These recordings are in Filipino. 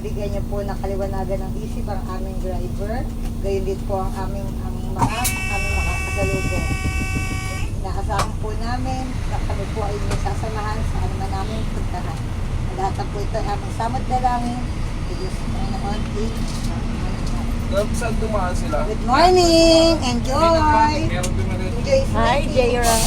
bigyan niyo po ng kaliwanagan ng isip ang aming driver. Gayon din po ang aming makakasalubong. Inaasahan po namin na kami po ay may sasamahan sa anuman namin puntahan. Lahat na po ito ay aming samot dalangin. Diyos po na konti. Saan dumaan sila? Good morning! Enjoy! Enjoy! Hi, J-Ram.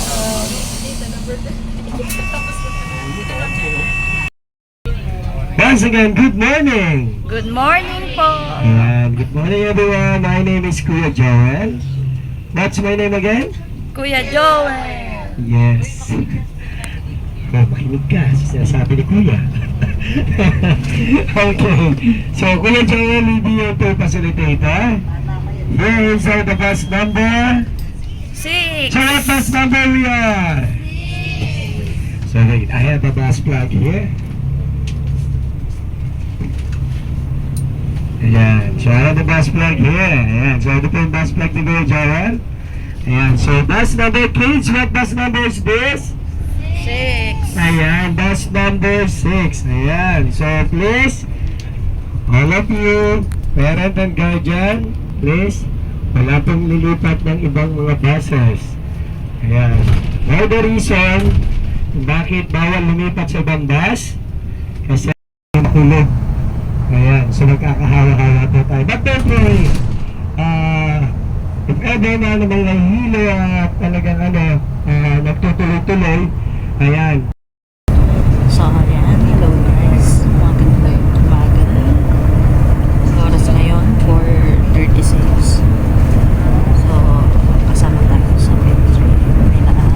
Once again, good morning! Good morning po. And good morning everyone. My name is Kuya Joel. What's my name again? Kuya Joel. Yes. Oh, makinig ka. Sinasabi ni Kuya. Okay. So, Kuya Joel will be your tour facilitator. Here is the bus number. 6. So, what bus number we are? So, wait. I have a bus flag here. Ayan. So, I have the bus flag here. Ayan. So, ito po yung bus flag ni Kuya Joel. Ayan. So, bus number, kids, what bus number is this? 6. Ayan, bus number 6. Ayan. So, please, all of you, parent and guardian, please, wala pong lilipat ng ibang mga buses. Ayan. For the reason, bakit bawal lumipat sa ibang bus? Kasi yung tulog. Ayan. So, magkakahawa-hawa po tayo. But don't worry. If ever na naman nahihilo at talagang nagtutuloy-tuloy, ayan. So, ayan. Hello guys. Magandang umaga na. Oras ngayon, 4:36. So, kasama tayo sa Petri. Nilaan.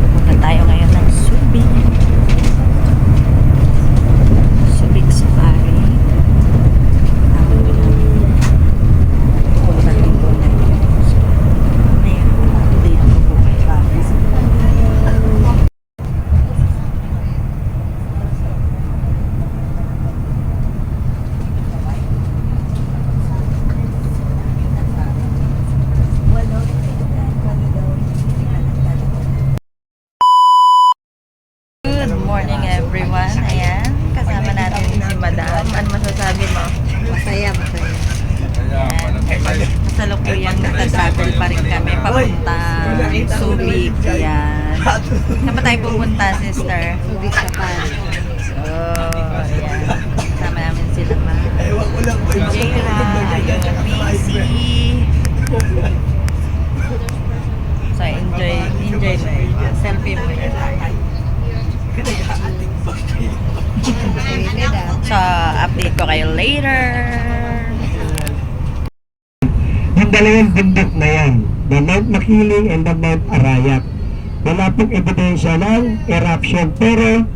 Pupunta tayo ngayon ng Subic. Subic Safari. Pupunta rin po na yun. So, mamaya, update ko po kayo. Good morning everyone. Ayan, kasama natin si Madam. Ano masasabi mo? Masaya, masaya. Ayan, kasalukuyang nagtatravel pa rin kami papunta Subic. Ayan. Saan pa tayo pupunta, sister? Subic sa pan. So, ayan. Kasama namin sila si Jayra, yung Macy. So, enjoy na. Selfie mo yun. So, update ko kayo later. Yung dalawang bundok na yan, the Mount Makiling and the Mount Arayat, wala pong ebidensya ng eruption, pero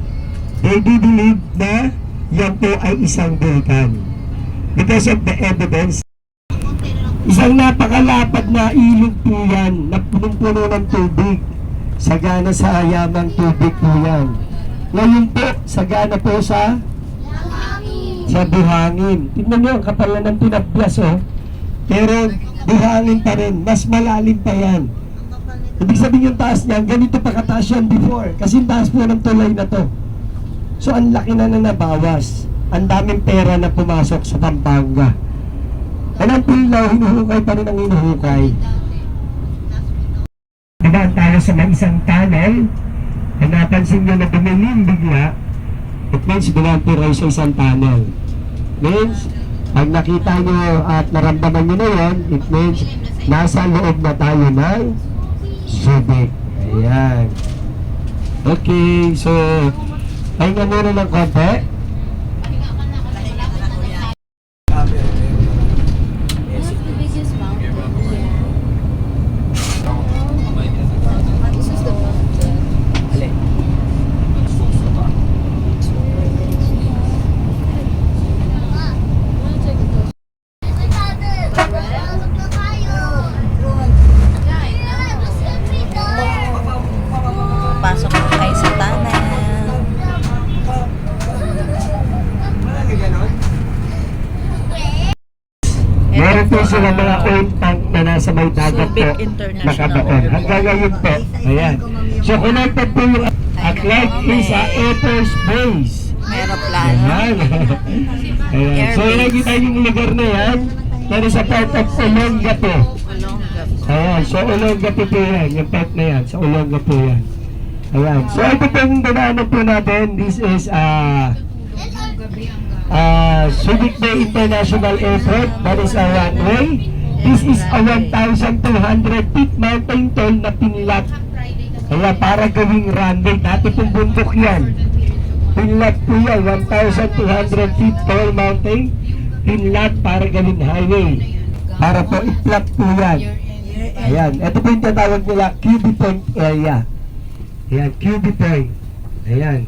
they do believe na yan po ay isang vulkan. Because of the evidence, isang napakalapad na ilog po yan, na punong-puno ng tubig. Sagana sa yamang tubig po yan. Ngayon po, sagana po sa buhangin. Tignan nyo, ang kapal na ng tinaplas, oh. Pero buhangin pa rin, mas malalim pa yan. Ibig sabihin yung taas niyan, ganito pa kataas yan before. Kasi yung taas po ng tulay na to. So ang laki na nabawas. Ang daming pera na pumasok sa Pampanga. And until now, hinuhukay pa rin ang hinuhukay. Diba tayo sa may isang tunnel, na napansin nyo na dumilim bigla, it means binanto kayo sa isang tunnel. Means, pag nakita nyo at naramdaman nyo na yan, it means nasa loob na tayo ng Subic. Ayan. Okay, so ay nga muna ng konti. Pasok po tayo sa tunnel. Meron po sila mga oil tank na nasa may dagat po, Subic International nakabaon. Hanggang ngayon po, ayan. So connected po yung at like is a Air Force Base. May aeroplano. Ayan. Ayan. So, nakikita yung lugar na yan. Pero sa part of Olongapo. Ayan. So, Olongapo po yan. Yung part na yan. Sa Olongapo yan. Ayan. So, ito po yung dadaanan po natin. This is Subic Bay International Airport. That is a runway. This is a 1,200 feet mountain tall na pinlat. Kaya para gawing runway. Dati pong bundok yan. Pinlat po yan. 1,200 feet tall mountain. Pinlat para gawing highway. Para po i-flat po yan. Ayan. Ito po yung tatawag nila QB Point area. Ayan. QB Point. Ayan.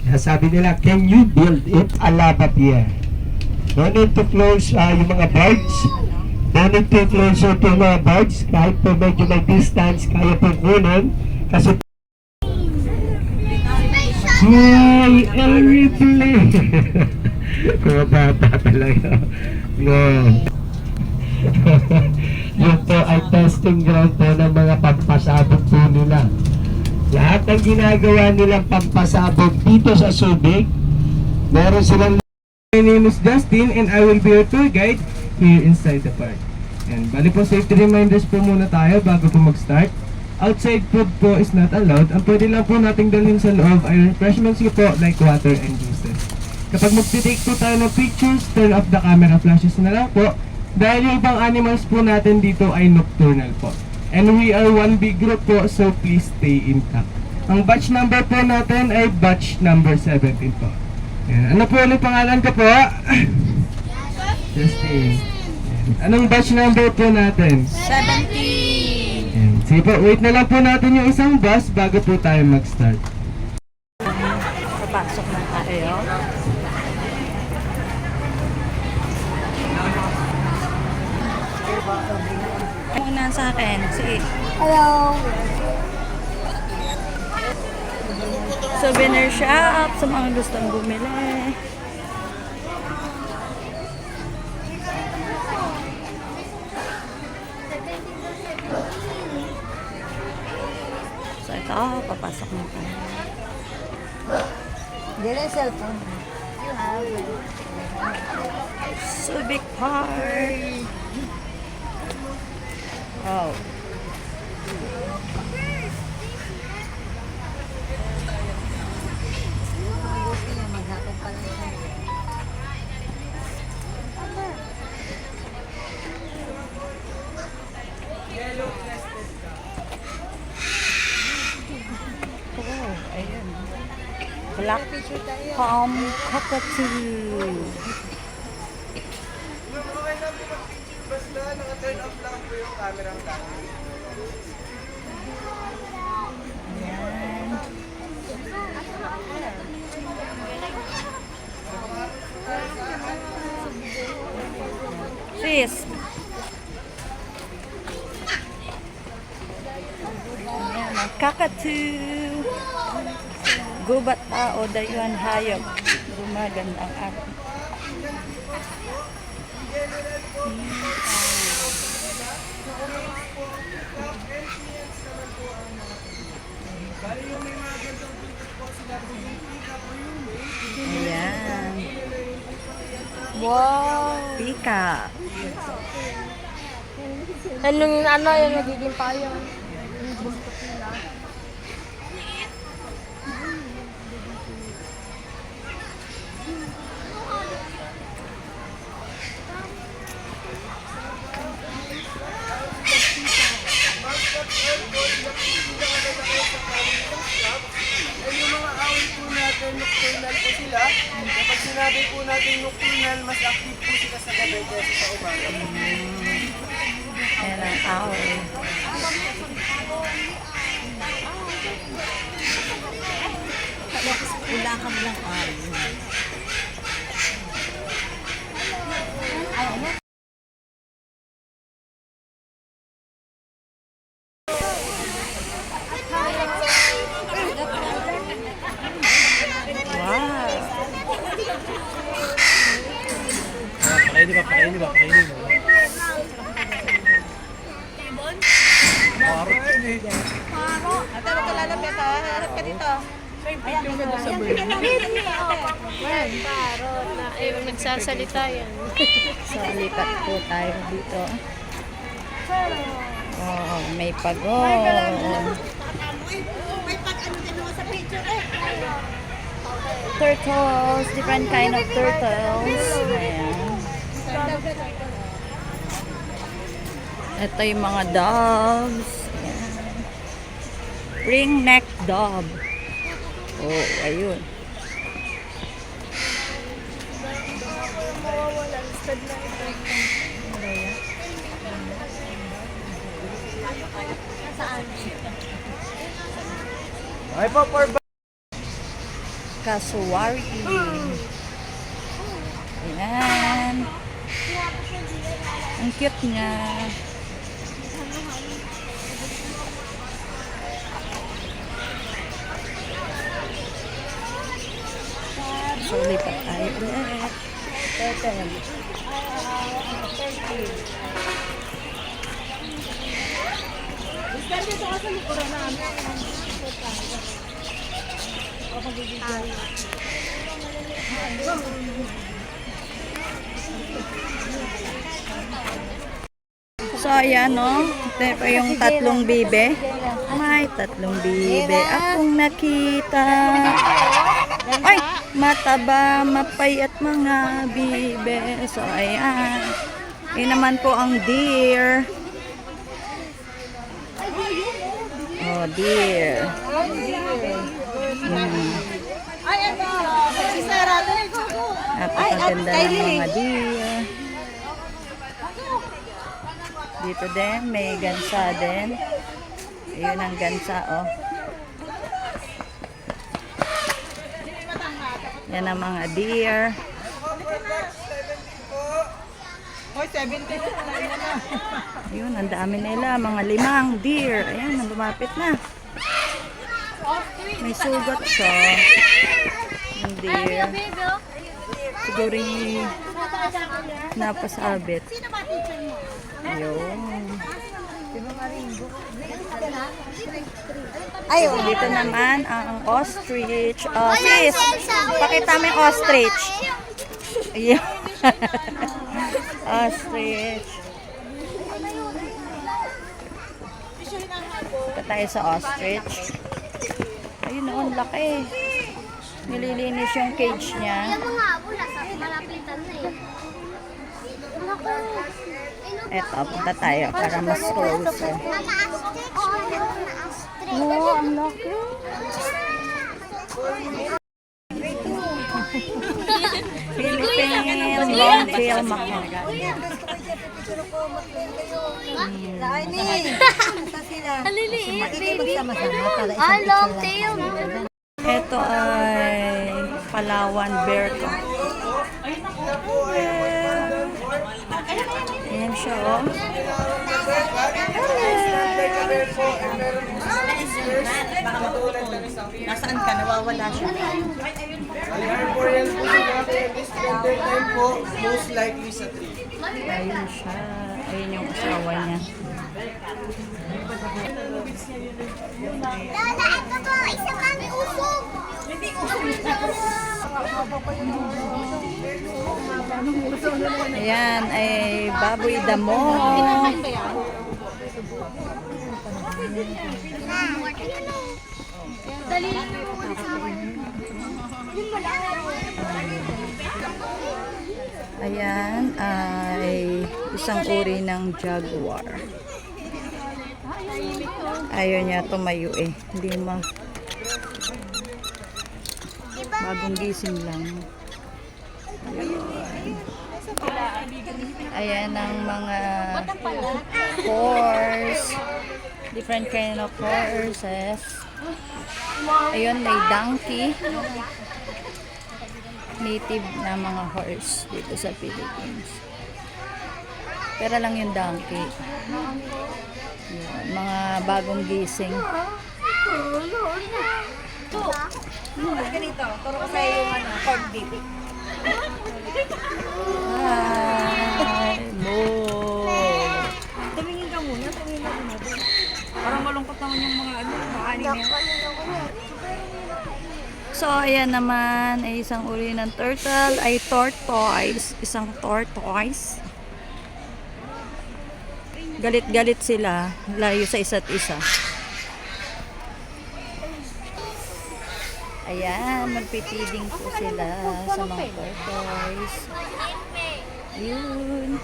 Kaya sabi nila, can you build it a lava pier? No need to close yung mga birds. No need to close to mga birds. Kahit po medyo may distance, kaya po kunin. Kasi Hi, airplane! Mga bata talaga. No. Yun po ay testing ground po ng mga pampasabog po nila. Lahat ng ginagawa nilang pampasabog dito sa Subic, meron silang... My name is Justin and I will be your tour guide here inside the park. And bali po, safety reminders po muna tayo bago po mag-start. Outside food po is not allowed. Ang pwede lang po nating dalhin sa loob ay refreshments po like water and juices. Kapag magtitake po tayo ng pictures, turn off the camera flashes na lang po. Dahil yung ibang animals po natin dito ay nocturnal po. And we are one big group po, so please stay intact. Ang batch number po natin ay batch number 17 po. Yan. Ano po ulit pangalan ka po? Justin. Yan. Anong batch number po natin? 70. Yan. Sige po, wait na lang po natin yung isang bus bago po tayo mag-start. Papasok na tayo. Muna sa akin, Hello! souvenir shop sa mga gustong bumili. So ito, papasok na tayo. Dila yung cellphone. Subic Park. Oh. Maghapon pa lang siya. Oh, ayan. Black Palm Cockatoo. Basta, naka-turn off lang po yung camera ng Ayan. Fish. Ayan, ang cockatoo. Gubat tao, dayuhan hayop. Gumaganda ang araw. Ayan. Wow! Pika. Anong yung nagiging payong? And yung mga awit po natin, nocturnal po sila. Kapag sinabi po natin nocturnal, mas active po sila sa gabi kaysa sa umaga. Ayan ang owl. Wala ka lang owl. Pakainin ba? Ate, magkalala, Meta. Harap ka dito. Yan, parot na. Ayun, nagsasalita yan. So, lipat po tayo dito. Oh, may pagod. Turtles, different kind of turtles. Ayan. Ito yung mga doves. Ayan. Ring-neck dove. Oh, ayun. Kasuwari. Ayan. Ang cute niya. So, lipat tayo ulit. So, ayan, no? Ito pa yung tatlong bibe. May tatlong bibe akong nakita. Ay! Mataba, mapayat mga bibe. So, ayan. Yun naman po ang deer. Oh, deer. Napakaganda ng mga deer. Dito din, may gansa din. Ayun ang gansa, oh. Yan ang mga deer. Ayun, ang dami nila. Mga 5 deer. Ayan, lumapit na. May sugat siya. Yung deer. Siguro yung napasabit. Ayun. Ayun, dito naman ang ostrich. Oh, sis, pakita mo yung ostrich. Ayun. Ostrich. Punta tayo sa ostrich. Ayun, ang laki. Nililinis yung cage niya. Eto, punta tayo para mas closer. Oh, ang laki. Philippine long-tail macaque. Haliliit, baby. Long tail. Ito ay Palawan bear ko. Ayan siya, oh. Nasaan ka? Nawawala siya. Arboreal po siya. This winter time po, most likely sa tree. Ayun siya. Ayun yung asawa niya. Dada, ito po. Isa kami usog. Ayan ay baboy damo. Dali lang naman sa akin. Ayan ay isang uri ng jaguar. Ayaw niya tumayo eh. Hindi bagong gising lang. Ayan ang mga horse. Different kind of horses. Ayun, may donkey. Native na mga horse dito sa Philippines. Pero lang yung donkey. Yun, mga bagong gising. Ganito, turo ko sa'yo yung corned beef. Hi! Tumingin ka muna, tumingin ka muna. Parang malungkot naman yung mga ano, makanin niya. So, ayan naman ay isang uri ng turtle ay tortoise. Isang tortoise. Galit-galit sila. Layo sa isa't isa. Ayan, magpipiding po sila sa mga tortoise. Yun.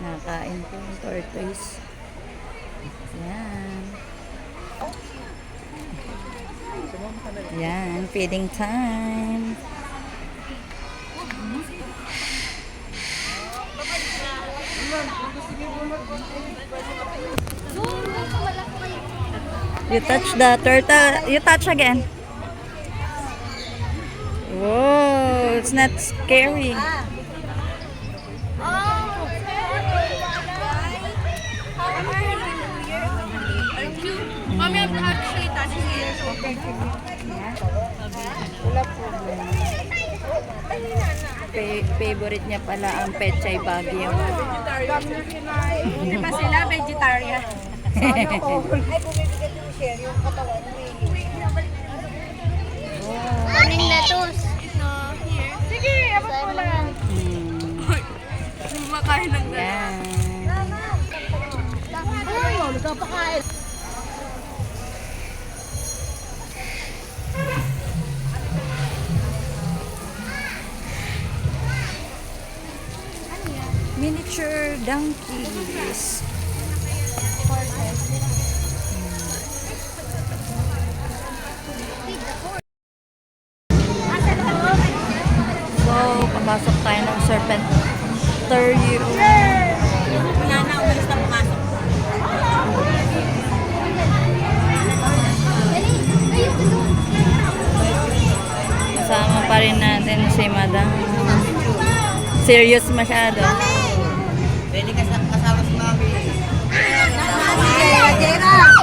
Nakain po yung tortoise. Yan. Yan, feeding time. You touch the turtle. You touch again. Whoa, it's not scary. Mommy, I'm actually touching it. Favorite niya pala ang Pechay Baguio. Hindi pa sila vegetarian. Ay, bumibigay yung share, yung katawan mo Morning lettuce. Sige, abot mo lang. Kumakain ng Yan. Ay, nagpapakain. Miniature donkeys. So, papasok tayo ng Serpentarium. Wala na, umalis na pumasok. Kasama pa rin natin si Madam. Serious masyado. Pwede ka kasama si Mami. Jera!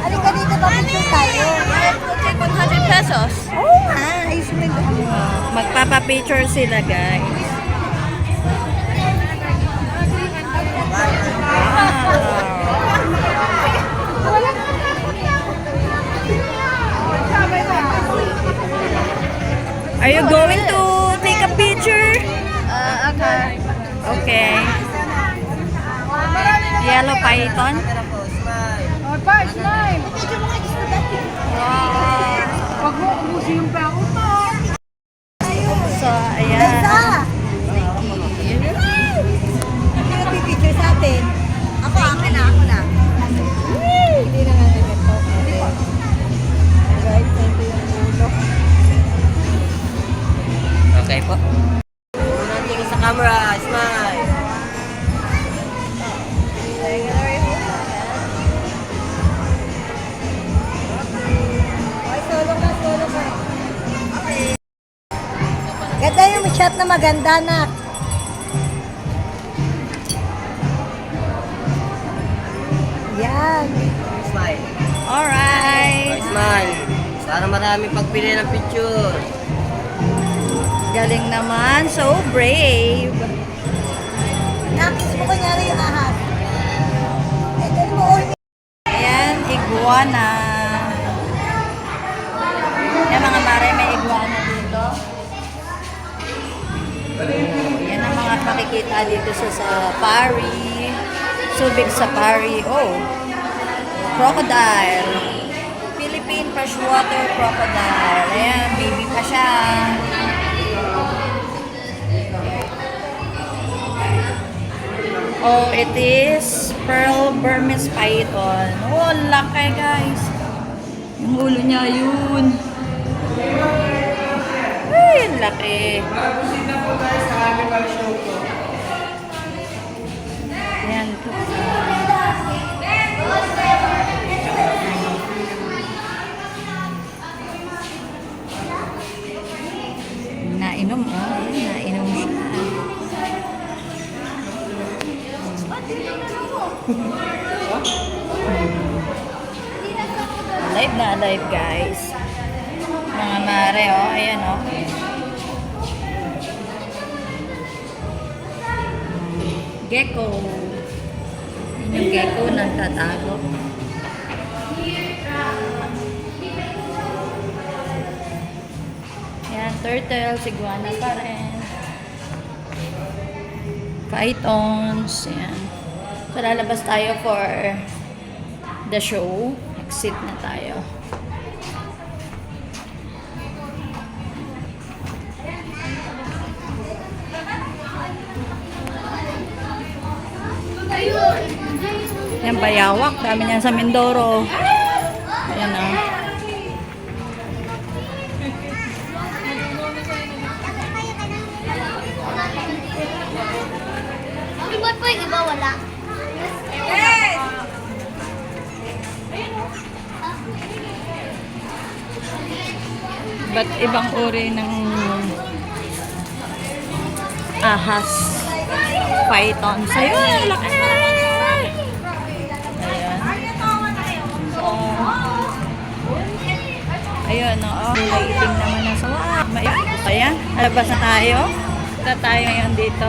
Halika dito, papicture tayo. Take 100 pesos. Oo nga, ayos mo yung Magpapapicture sila, guys. Are you going to take a picture? Okay. Okay. Yellow python? Wow. Huwag mo ubusin yung pako mo. So, ayan. Hindi ka pipicture sa atin. Ako na. Hindi na nga nagito. Guys, ito yung ulo. Okay po. Tingin sa camera, smile. Okay, solo ka. Ganda yung shot na maganda na. Yan. Smile. Alright. Okay, smile. Para marami pagpili ng picture. Galing naman. So brave. Nakis mo kunyari yung ahas. Eh, dali mo all. Ayan, iguana. Yan mga mare, may iguana dito. Yan ang mga makikita dito sa safari. Subic Safari. Oh, crocodile. Philippine freshwater crocodile. Ayan, baby pa siya. Oh, it is pearl Burmese python. Oh, laki guys. Yung ulo niya yun. Ay, laki. Yan po. Nainom, oh. Nainom siya. Alive na alive, guys. Mga mare, oh. Ayan, oh. gecko. Yung gecko nagtatago. Yan, turtles, iguana pa rin. Pythons, yan. So, lalabas tayo for the show. Exit na tayo. Yan, bayawak. Dami niyan sa Mindoro. Ayan o. Ba't po yung iba wala? Ba't ibang uri ng ahas? Python. Sa'yo, laki! Ayun, oo. Kulay itim naman na sawa. Ayan, alabas na tayo. Punta tayo ngayon dito.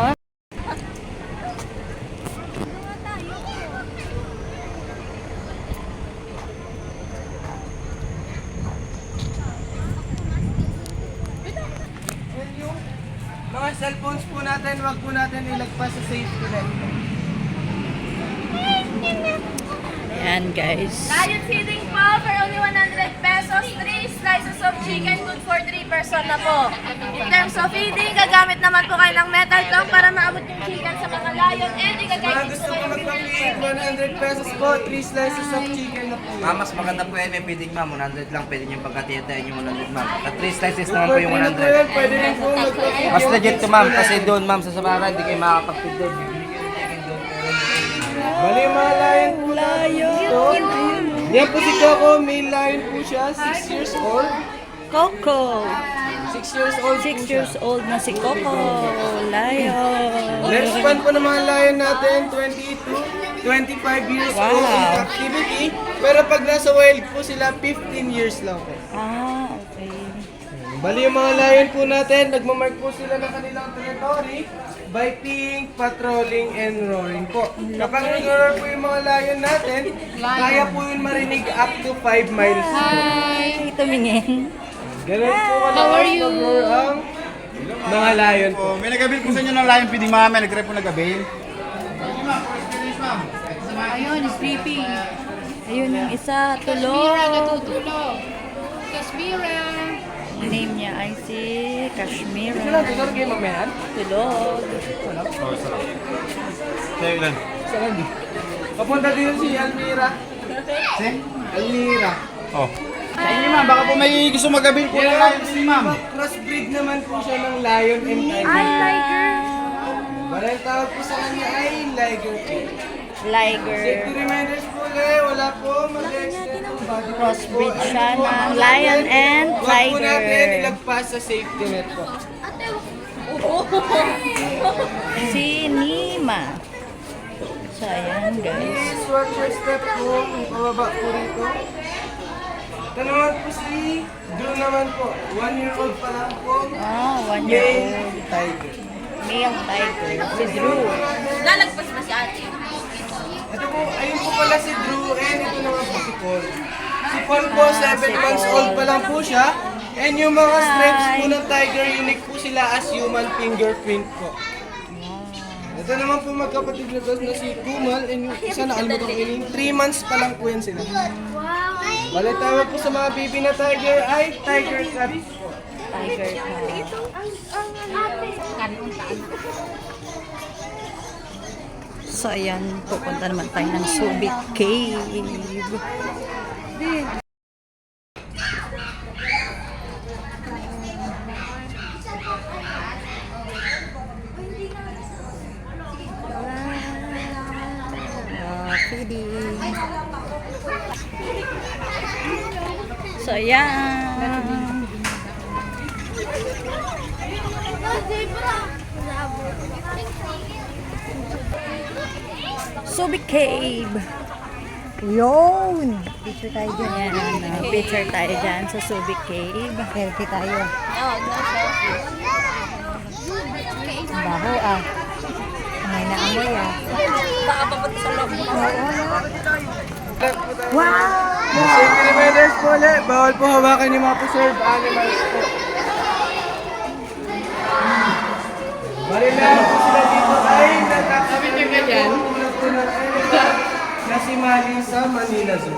Mga cellphones po natin, wag po natin ilagpas sa safety net. Ayan, guys. Lion feeding po for only 100 pesos. 3 slices of chicken, good for 3 person na po. In terms of feeding, gagamit naman po kayo ng metal tong para maabot yung chicken sa mga lion. And Mga igagamit gusto po po kayo ng magpa-feed, 100 pesos po, 3 slices of chicken na po. Ma'am, mas maganda po yan. May feeding ma'am. 100 lang. Pwede nyo pagkatiyatain yung 100 ma'am. At 3 slices naman po yung 100. Pwede rin po magpa-feed. Mas legit to ma'am. Kasi doon ma'am sa Samara, hindi kayo makakapag-feed doon. Bali yung mga lion po natin. Yan po si Coco, male lion po siya, 6 years old. Coco. 6 years old 6 years old na si Coco. Lion. Lifespan po ng mga lion natin, 22, 25 years old in Wow. captivity. Pero pag nasa wild po sila, 15 years lang po. Ah, okay. Bali yung mga lion po natin, nagmamark po sila ng kanilang territory by peeing, patrolling, and roaring po. Kapag nag-roar po yung mga lion natin, kaya po yun marinig up to 5 miles. Hi, tumingin. Ganun po kalakas mag-roar ang mga lion po. Oh, may nag-avail po sa inyo ng lion feeding mama, nag-rep po nag-avail. Ayun, sleeping. Ayun yung isa, tulog. Natutulog. Kaspira. Name niya ay si Kashmira. Sila, tutulog kayo mamaya? Tulog. Sa'yo lang. Sa hindi. Papunta din si Almira. Si? Almira. Oh. Sa inyo ma'am, baka po may gusto mag-avail po ng lion feeding ma'am. Crossbreed naman po siya ng lion and tiger. Bali ang tawag po sa kanya ay liger po. Liger. Safety reminders po wala po mag-extend ang body parts po. Crossbreed siya ng lion and Huwag po natin tiger. ilagpas sa safety net po. Si Nima. So, ayan guys. Please watch your step po. Ang pababa po rito. Ito naman po si Drew naman po. 1-year-old pa lang po. Ah, 1 year Male old. tiger. Male tiger. Si Drew. Lalagpas ba si ate? Ito po, ayun po pala si Drew and ito naman po si Paul. Si Paul po, 7 months old pa lang po siya. And yung mga stripes po ng tiger, unique po sila as human fingerprint po. Ito naman po magkapatid na to na si Kumal and yung isa nakalimutan ko yun. 3 months pa lang po yan sila. Bali tawag po sa mga baby na tiger ay tiger cubs po. Tiger ka. So, ayan. Pupunta naman tayo ng Subic Cave. Feeding. So, ayan. Subic Cave. Yun! Picture tayo dyan. Ayan, picture tayo dyan sa Subic Cave. Selfie tayo. Ang baho ah. May naamoy ah. Safety reminders po ulit. Bawal po hawakan yung mga preserved animals po. Bali lang po sila dito ay nagkakabit na dyan. Una po ng elephant na si Mali sa Manila Zoo.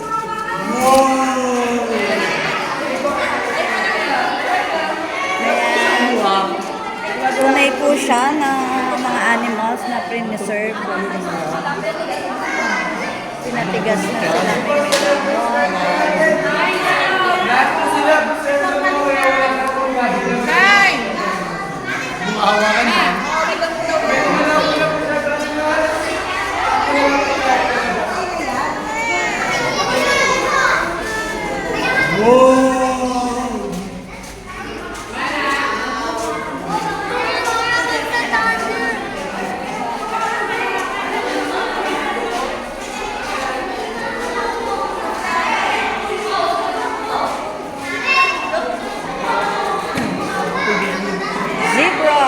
Tunay po siya na mga animals na preserve. Pinatigas na sila. Lahat po sila preserved na po yung Hawakan niya. Zebra!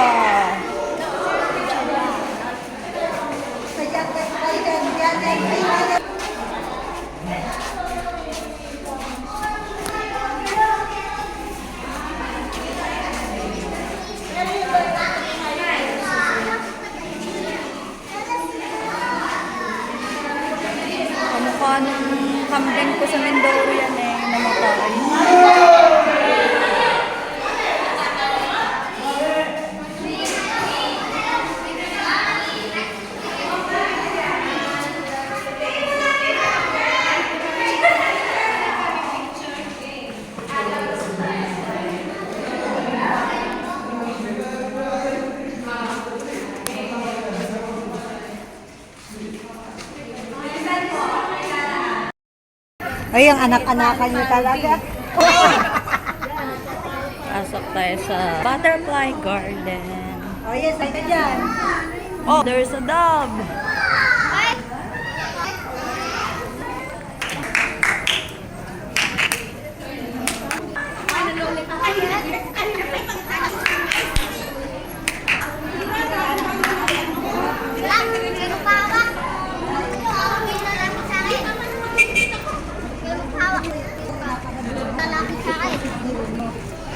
Kamukha nung kambing ko sa Mindoro yan namatay. Ay, ang anak-anakan niyo talaga. Pasok tayo sa butterfly garden. Oh yes, ay ka dyan. Oh, there's a dove.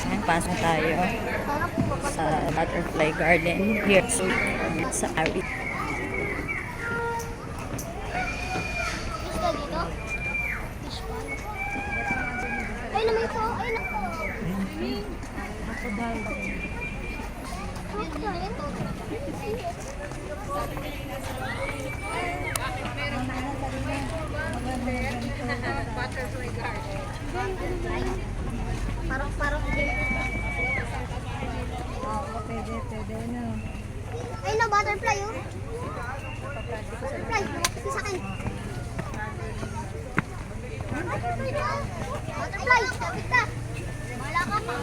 Ayan, pasok tayo sa butterfly garden here sa Ari. Ay, naman ito. Ay, naku. Parang Pwede na. ay, no, butterfly, oh. Butterfly, lumapit sa akin. Butterfly, kapit ka. Wala ka pa.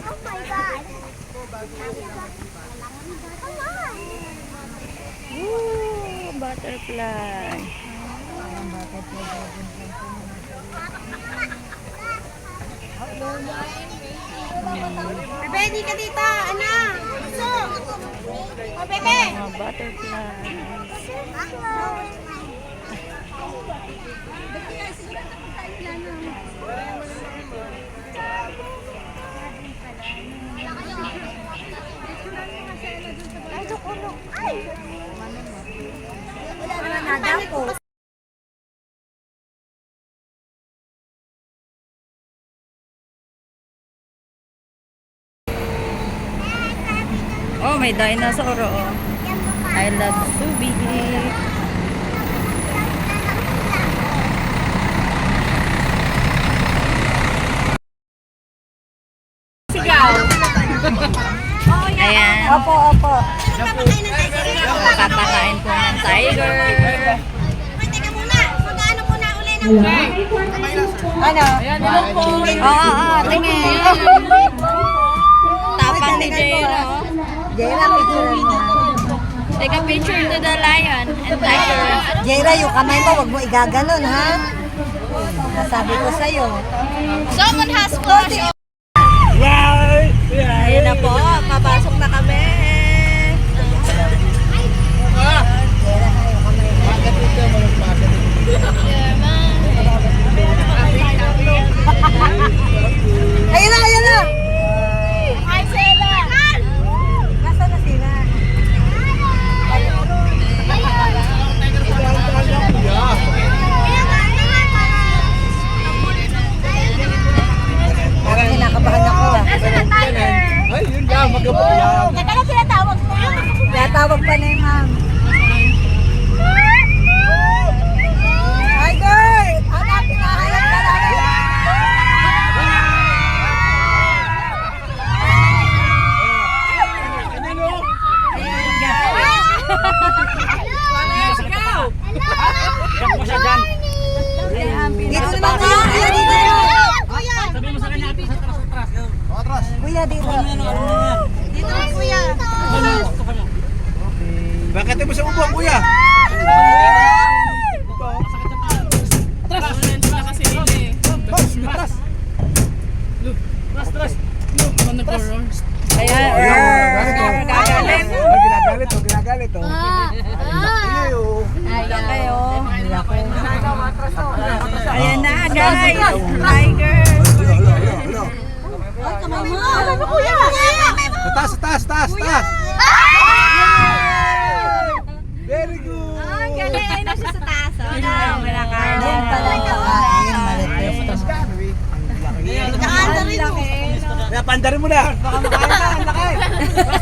Oh my God. Come on. Woo! Butterfly. Bebe, di ka dito, anak. So, oh, bebe. Mga butterfly. Oh, may dinosaur, oh. I love Subi. Ayan. Opo. Papakain po ng tiger. Teka muna, mag-ano muna uli ng Ano? Oo, tingin. Tapang ni Jaira. Jaira, picture mo. Take a picture to the lion and tiger. Jaira, yung kamay mo, wag mo igaganon, ha? Nasabi ko sa'yo. Someone has flash. Ayun na po, papasok na kami. Ayun na, ayun na! Hi, Sela! Nasaan na sila? Parang kinakabahan ako ah. Nasaan ang tiger? Ay, yun lang, magabot yan. Teka lang, tinatawag mo. Tinatawag pa na yung ma'am. Tiger! Anak, pinahanap ka namin! Dito naman kuya, kuya dito naman. Kuya dito. Dito kuya. Bakit mo sa upuan, kuya? Ayan. Gagalit. Ginagalit, oh, ginagalit, oh. Ayan kayo. Ayan na, guys. Tiger. Taas, taas, taas, taas. Very good. Galing na siya sa taas. Yan pala yung pakain, marites to. Kaya pandarin mo na.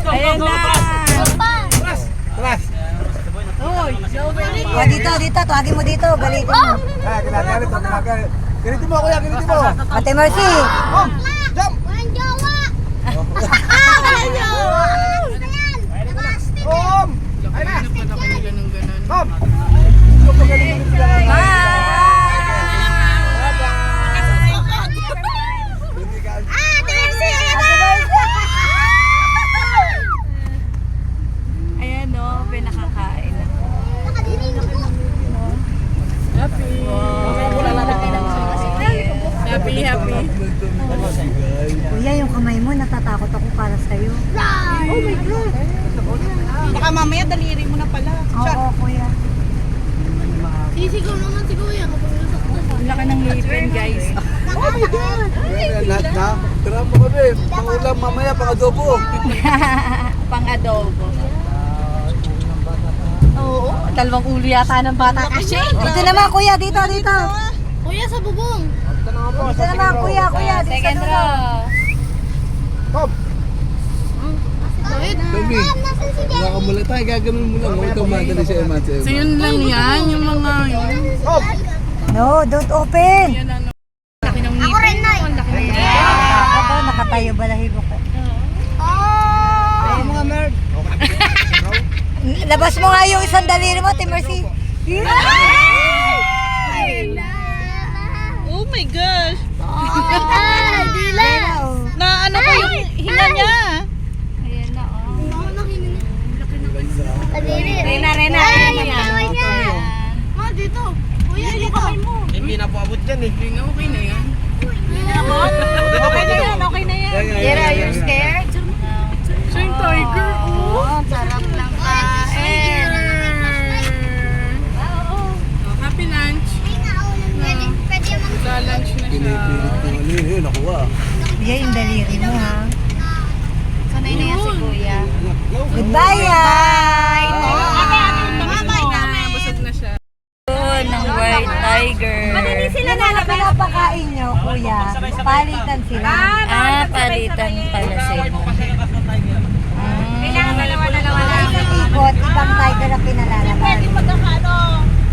Ayan na. Tras. O dito, dito, tuwagin mo dito, galitin mo. Ah, ginagalit, oh, ginagalit. Ginitin mo, kuya, ginitin mo. Ate Mercy, Jump! Walang jowa! Om! Ay na! Om! Magaling mo sila. Ayan o, pinakakain na. Happy, happy. kuya yung kamay mo, natatakot ako para sa'yo. Oh my God! Baka mamaya daliri mo na pala. Oo, kuya. Sisigaw naman si Kuya kapag nasaktan. Ang laki ng ngipin, guys. Oh my God! Lahat na. Tira mo kami. Pangulam mamaya, pang-adobo. Pang-adobo. Oo, dalawang ulo yata ng bata kasi. Dito naman, kuya, dito, dito. Kuya sa bubong! Dito naman, kuya, kuya. Dito Second naman. row. Om! Wait! Baby. Nasaan si Wala ka mula tayo. Gagawin mo lang. Huwag kang madali sa Eman. So yun lang yan, yung mga yun. Om! No, don't open. Laki ng Ako rin, Nay! Ako to, nakatayo balahibo ko. Oh! Mga nerd. Labas mo nga yung isang daliri mo, Ate Mercy. Oh my gosh! Oh my God! Dila! Na ano ko yung hinga niya? Ayan na, Kadiri! Rena. Ay, yung kamay niya! Ma, dito! Kuya, dito! Hindi na po abot yan eh. Okay na yan. Okay na yan. Yera, you're scared? Siya yung tiger, oh. Sarap ng kain. Happy lunch. Pwede yung Lunch na siya. Pinipilit ko yun. Nakuha. Kuya, yung daliri mo, ha? Sanay na yan si Kuya. Goodbye, ah! Busog na siya. Ng white tiger. Sila na pinapakain nyo, kuya. Palitan sila. Palitan pala sila. Kailangan dalawa na. Isang ikot, ibang tiger ang pinalalaban.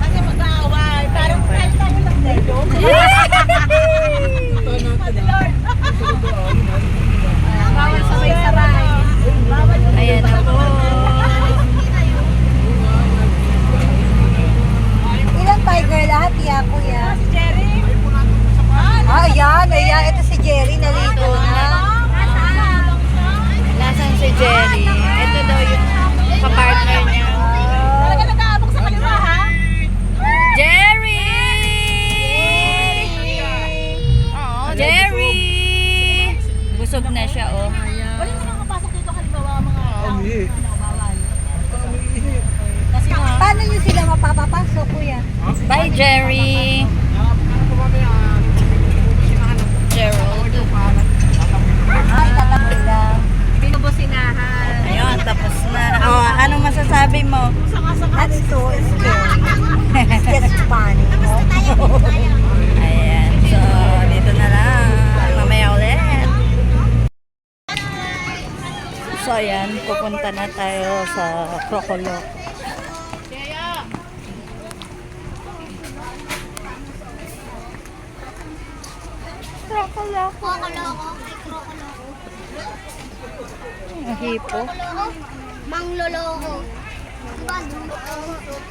Kasi mag-aaway. Parang friends tayo lang dito. Bawal sabay-sabay. Ayan na po. Ilang tiger lahat, ya, kuya? Si Jerry. Ayan. Ito si Jerry, nalito na. Nasaan si Jerry? Ito daw yung kapartner niya. Talaga nag-aabok sa kaliwa, ha? Jerry! Oh, Jerry! Busog na siya, oh. Wala na nakapasok dito halimbawa mga Umihi. kasi Paano nyo sila mapapapasok, kuya? Bye, Jerry! So ayan, pupunta na tayo sa Crocolo. Krokoloko. Ang hipo. Mangloloko. Diba, luloko?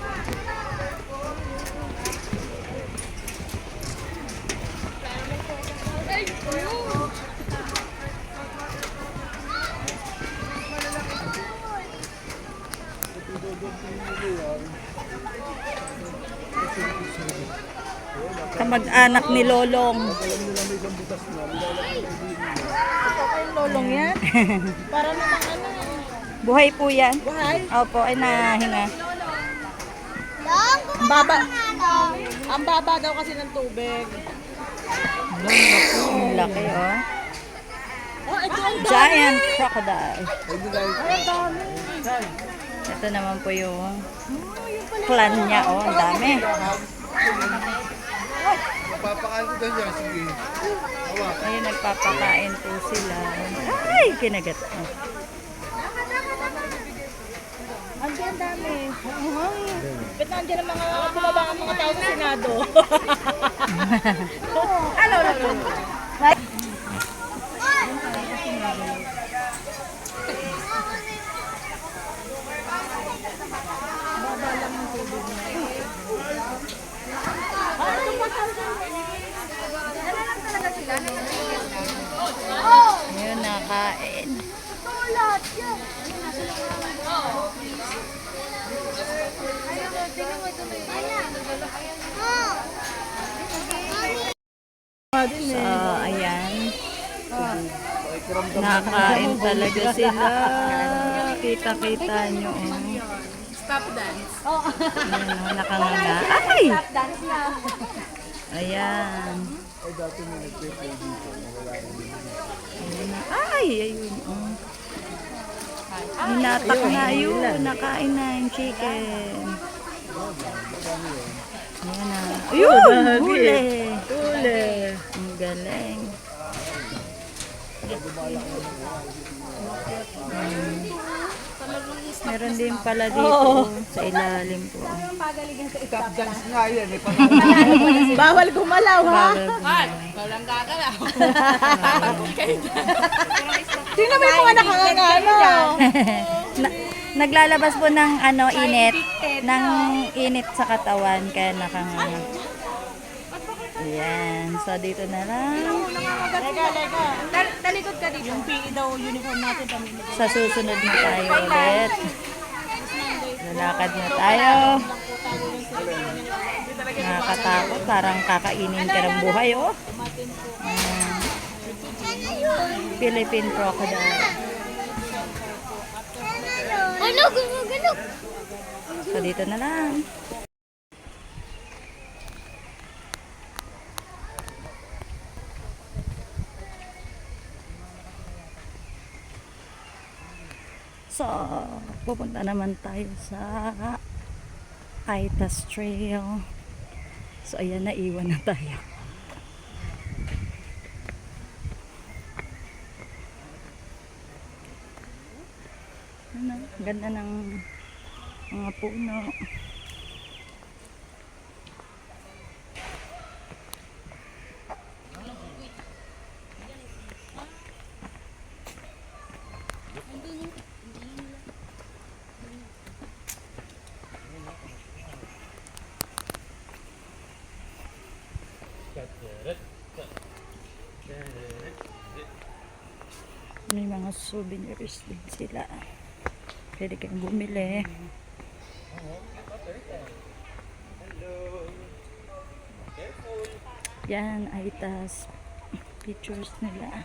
Kamag-anak ni Lolong. Lolong yan. Para naman ano. Buhay po yan. Buhay. Opo, ay nahinga. Long, Ang baba. long. Ang baba daw kasi ng tubig. Ang laki, oh. Oh, ito ang Giant crocodile. Ito naman po yung clan niya, oh. Ang dami. Papakain ko dyan, sige. Ayun, nagpapakain po sila. Ay, kinagat. Oh. Andiyan dami. Ba't nandiyan ang mga kumabang ang mga tao sa Senado? Ano? Ayun, nakain. So, ayan. Nakain talaga sila. Kita-kita nyo. Oh. Stop dance. Ayan, oh, nakanganga. Ay! Ayan. Ayan na. Ay! Ayun. Oh. Hinatak na yun. Nakain na yung chicken. Ayan na. Ayun! Huli! Ang galing. Meron din pala dito sa ilalim po. Stop dance nga yan. Bawal gumalaw, ha? Walang gagalaw. Sino may mga nakangangano? Naglalabas po ng init, ng init sa katawan kaya nakanganga. Ayan, so dito na lang. Lega. Talikod ka dito. Yung PE daw uniform natin. Sa susunod na tayo ulit. Lalakad na tayo. Nakakatakot, parang kakainin ka ng buhay, oh. Philippine crocodile. Ano, gumagano? So dito na lang. So, pupunta naman tayo sa Aitas Trail. So, ayan, naiwan na tayo. Ano, ganda ng mga puno. May mga souvenirs din sila. Pwede kayong bumili. Yan, Aitas pictures nila.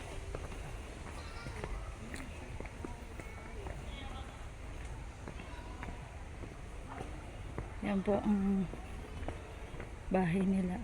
Yan po ang bahay nila.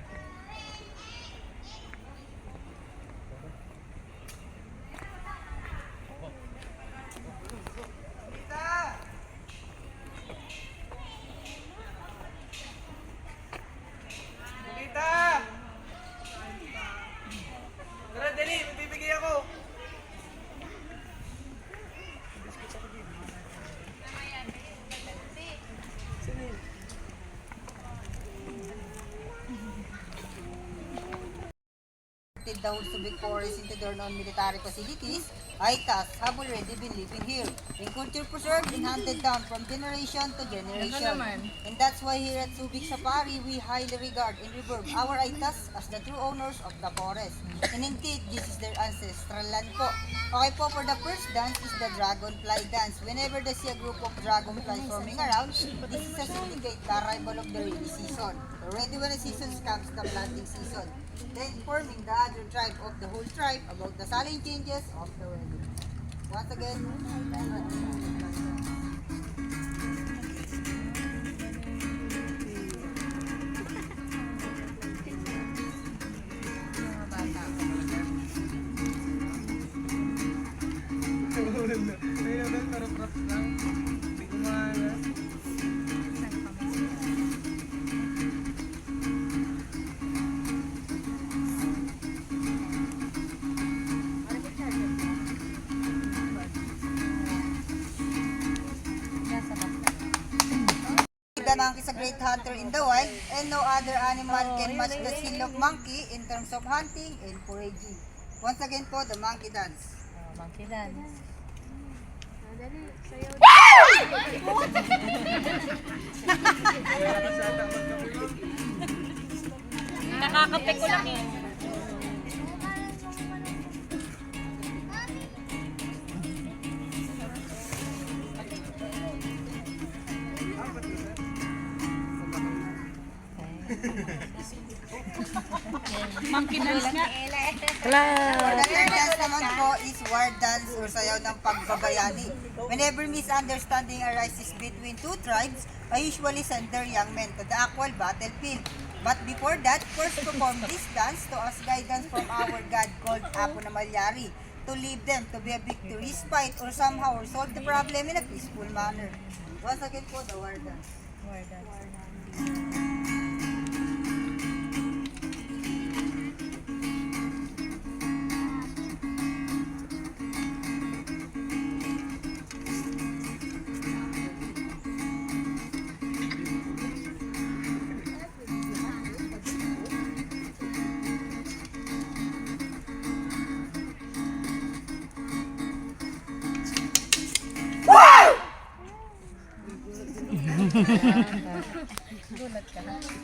converted the whole Subic forest into their own military facilities, Aitas have already been living here. In culture preserved and handed down from generation to generation. And that's why here at Subic Safari, we highly regard and revere our Aitas as the true owners of the forest. And indeed, this is their ancestral land po. Okay po, for the first dance is the dragonfly dance. Whenever they see a group of dragonflies forming around, this is a indicate the arrival of the rainy season. Already when the season comes, the planting season. Then informing the other tribe of the whole tribe about the sudden changes of the weather. Once again, the monkey is a great hunter in the wild, and no other animal can match the skill of monkey in terms of hunting and foraging. Once again po, the monkey dance. Monkey dance. Nakakapit ko lang eh. The third dance naman po is war dance or sayaw ng pagbabayani. Whenever misunderstanding arises between two tribes, I usually send their young men to the actual battlefield. But before that, first perform this dance to ask guidance from our god called Apo na Malyari to lead them to be a victorious fight or somehow resolve the problem in a peaceful manner. Once again po, the war dance.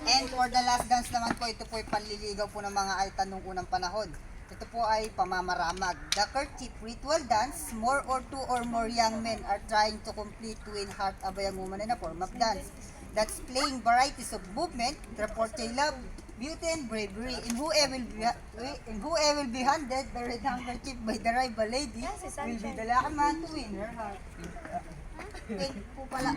And for the last dance naman po, ito po ay panliligaw po ng mga Aita nung unang panahon. Ito po ay pamamaramag. The kerchief ritual dance, more or two or more young men are trying to complete to win heart of a young woman in a form of dance. That's playing varieties of movement, reported love, beauty and bravery. And whoever will be handed the red handkerchief by the rival lady will be the lucky man to win her heart. Thank you po pala.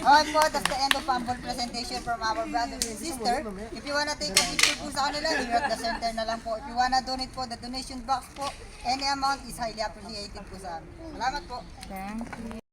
Okay po, that's the end of humble presentation from our brothers and sister. If you wanna take a picture po sa kanila, here at the center na lang po. If you wanna donate po, the donation box po, any amount is highly appreciated po sa amin. Salamat po. Thank you.